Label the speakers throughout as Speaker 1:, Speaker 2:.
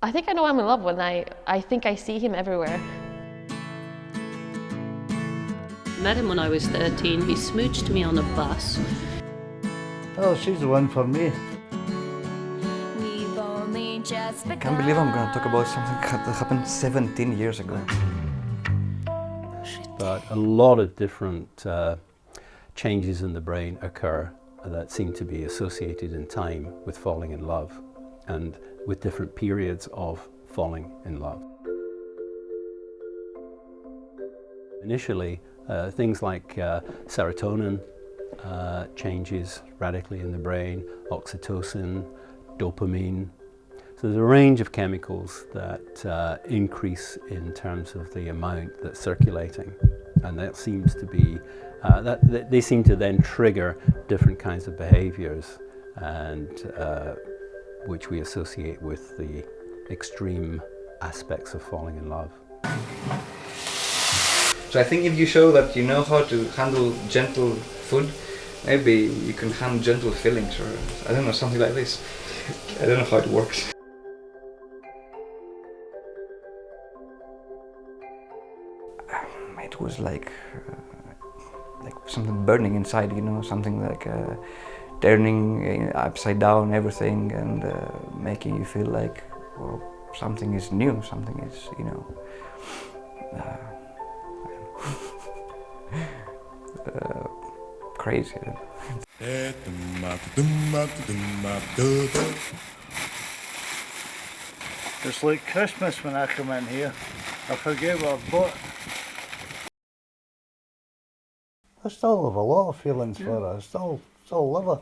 Speaker 1: I think I know I'm in love when I think I see him everywhere.
Speaker 2: I met him when I was 13. He smooched me on a bus.
Speaker 3: Oh, she's the one for me.
Speaker 4: I can't believe I'm going to talk about something that happened 17 years ago.
Speaker 5: But a lot of different changes in the brain occur that seem to be associated in time with falling in love and with different periods of falling in love. Initially, things like serotonin changes radically in the brain, oxytocin, dopamine. So there's a range of chemicals that increase in terms of the amount that's circulating, and that seems to be they seem to then trigger different kinds of behaviours, and which we associate with the extreme aspects of falling in love.
Speaker 4: So I think if you show that you know how to handle gentle food, maybe you can handle gentle feelings, or I don't know, something like this. I don't know how it works. It was like something burning inside, you know, something like turning upside down everything and making you feel like, well, something is new, something is, you know, crazy.
Speaker 3: It's like Christmas when I come in here. I forget what I've bought. I still have a lot of feelings for her. I still love her.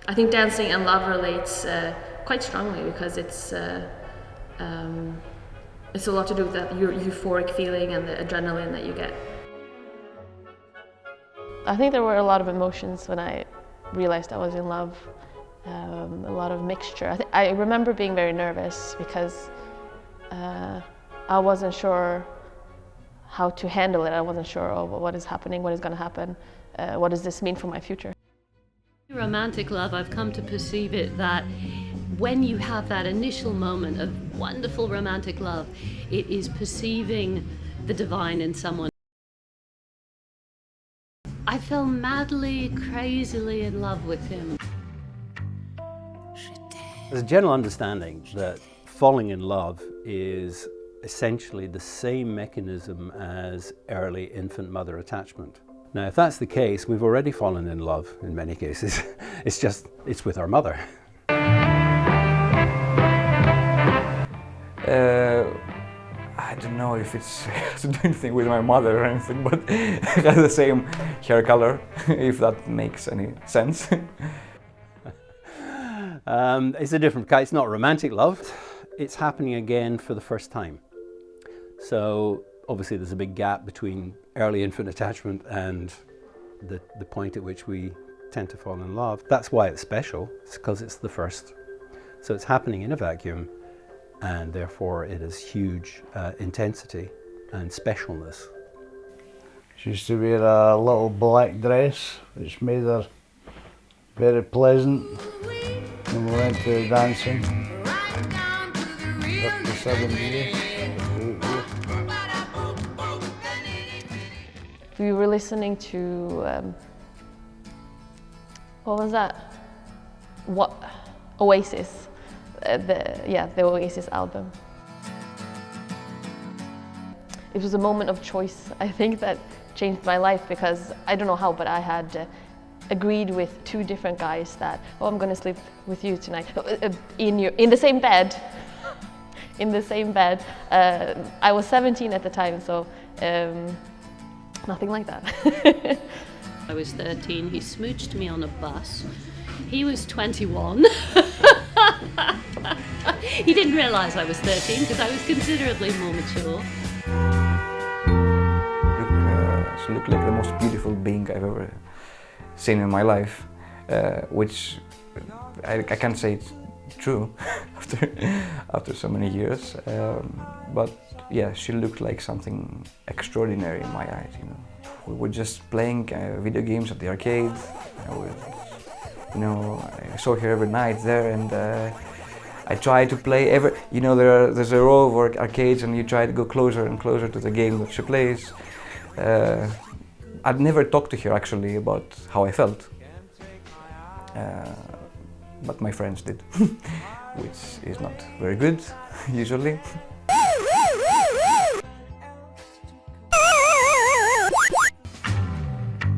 Speaker 1: I think dancing and love relates quite strongly because it's a lot to do with that euphoric feeling and the adrenaline that you get. I think there were a lot of emotions when I realized I was in love. A lot of mixture. I remember being very nervous because I wasn't sure how to handle it. I wasn't sure, oh, what is happening, what is going to happen, what does this mean for my future?
Speaker 2: Romantic love, I've come to perceive it that when you have that initial moment of wonderful romantic love, it is perceiving the divine in someone. I fell madly, crazily in love with him.
Speaker 5: There's a general understanding that falling in love is essentially the same mechanism as early infant-mother attachment. Now, if that's the case, we've already fallen in love in many cases. It's with our mother.
Speaker 4: I don't know if it's to do anything with my mother or anything, but it has the same hair color, if that makes any sense.
Speaker 5: It's a different kind. It's not romantic love. It's happening again for the first time. So obviously there's a big gap between early infant attachment and the point at which we tend to fall in love. That's why it's special. It's because it's the first. So it's happening in a vacuum, and therefore it has huge intensity and specialness.
Speaker 3: She used to wear a little black dress, which made her very pleasant when we went to dancing. 57 years.
Speaker 1: We were listening to, what was that? Oasis, the Oasis album. It was a moment of choice, I think, that changed my life because I don't know how, but I had agreed with two different guys that, oh, I'm going to sleep with you tonight in the same bed. In the same bed. I was 17 at the time, so nothing like that.
Speaker 2: I was 13, he smooched me on a bus. He was 21. He didn't realise I was 13 because I was considerably more mature.
Speaker 4: She looked like the most beautiful being I've ever seen in my life, which I can't say it's true after so many years, but yeah, she looked like something extraordinary in my eyes, you know. We were just playing video games at the arcade, You know, I saw her every night there, and I tried to play you know, there's a row of arcades, and you try to go closer and closer to the game that she plays. I'd never talked to her actually about how I felt, but my friends did, which is not very good usually.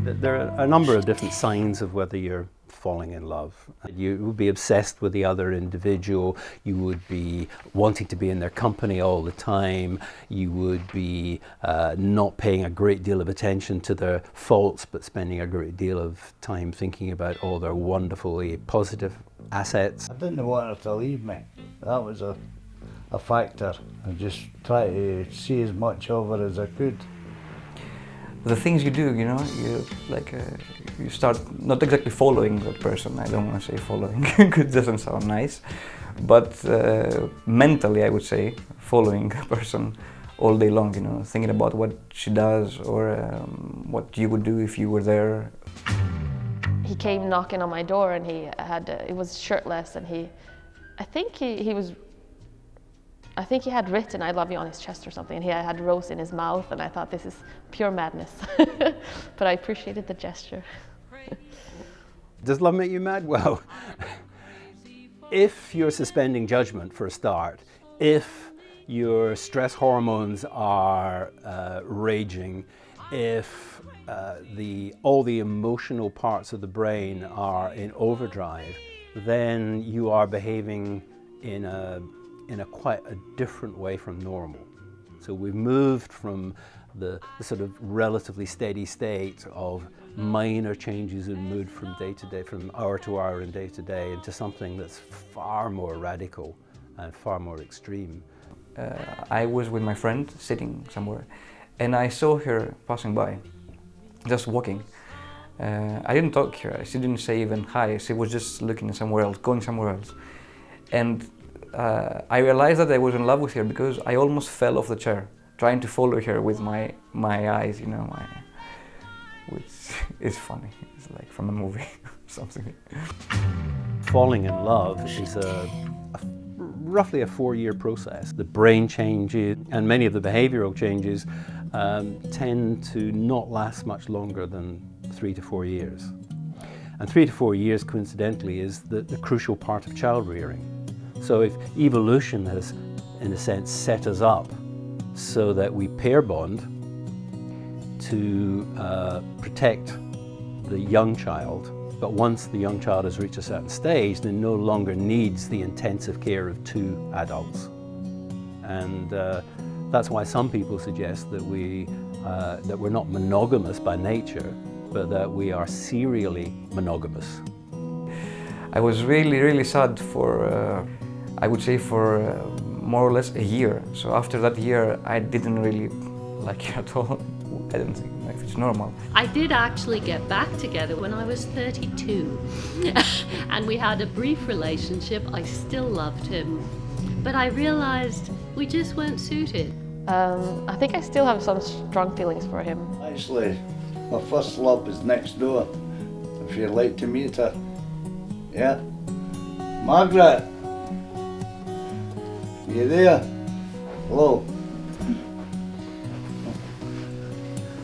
Speaker 5: There are a number of different signs of whether you're falling in love. You would be obsessed with the other individual, you would be wanting to be in their company all the time, you would be not paying a great deal of attention to their faults but spending a great deal of time thinking about all their wonderfully positive assets.
Speaker 3: I didn't want her to leave me. That was a factor. I just tried to see as much of her as I could.
Speaker 4: The things you do, you know, you start not exactly following that person. I don't want to say following, because it doesn't sound nice, but mentally I would say following a person all day long, you know, thinking about what she does or what you would do if you were there.
Speaker 1: He came knocking on my door, and he was shirtless, and I think he had written "I love you" on his chest or something, and he had rose in his mouth, and I thought, this is pure madness. But I appreciated the gesture.
Speaker 5: Does love make you mad? Well, if you're suspending judgment for a start, if your stress hormones are raging, if all the emotional parts of the brain are in overdrive, then you are behaving in a quite a different way from normal. So we've moved from the sort of relatively steady state of minor changes in mood from day to day, from hour to hour and day to day, into something that's far more radical and far more extreme.
Speaker 4: I was with my friend sitting somewhere, and I saw her passing by, just walking. I didn't talk to her, she didn't say even hi, she was just looking somewhere else, going somewhere else. And I realized that I was in love with her because I almost fell off the chair, trying to follow her with my eyes, you know, which is funny. It's like from a movie or something.
Speaker 5: Falling in love is roughly a 4-year process. The brain changes and many of the behavioral changes tend to not last much longer than 3 to 4 years. And 3 to 4 years, coincidentally, is the crucial part of child rearing. So if evolution has, in a sense, set us up so that we pair bond to protect the young child, but once the young child has reached a certain stage, then no longer needs the intensive care of 2 adults. And that's why some people suggest that we're not monogamous by nature, but that we are serially monogamous.
Speaker 4: I was really, really sad for, I would say for more or less a year. So after that year, I didn't really like her at all. I don't think if it's normal.
Speaker 2: I did actually get back together when I was 32. And we had a brief relationship. I still loved him. But I realized we just weren't suited.
Speaker 1: I think I still have some strong feelings for him.
Speaker 3: Actually, my first love is next door, if you'd like to meet her. Yeah? MacRae! You there? Hello?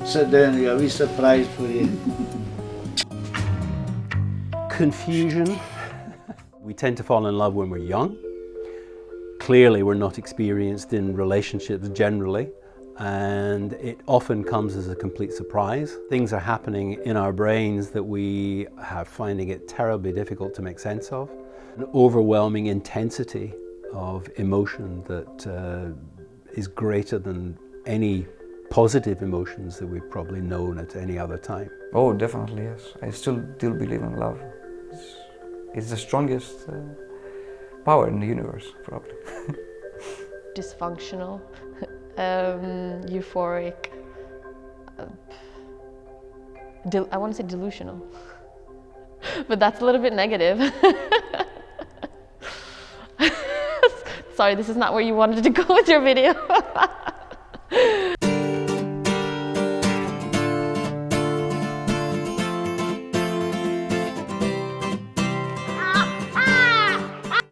Speaker 3: Sit down, I've got a wee surprise for you.
Speaker 5: Confusion. We tend to fall in love when we're young. Clearly we're not experienced in relationships generally, and it often comes as a complete surprise. Things are happening in our brains that we are finding it terribly difficult to make sense of. An overwhelming intensity of emotion that is greater than any positive emotions that we've probably known at any other time.
Speaker 4: Oh, definitely, yes. I still do believe in love. It's the strongest power in the universe, probably.
Speaker 1: Dysfunctional, euphoric, I want to say delusional, but that's a little bit negative. Sorry, this is not where you wanted to go with your video.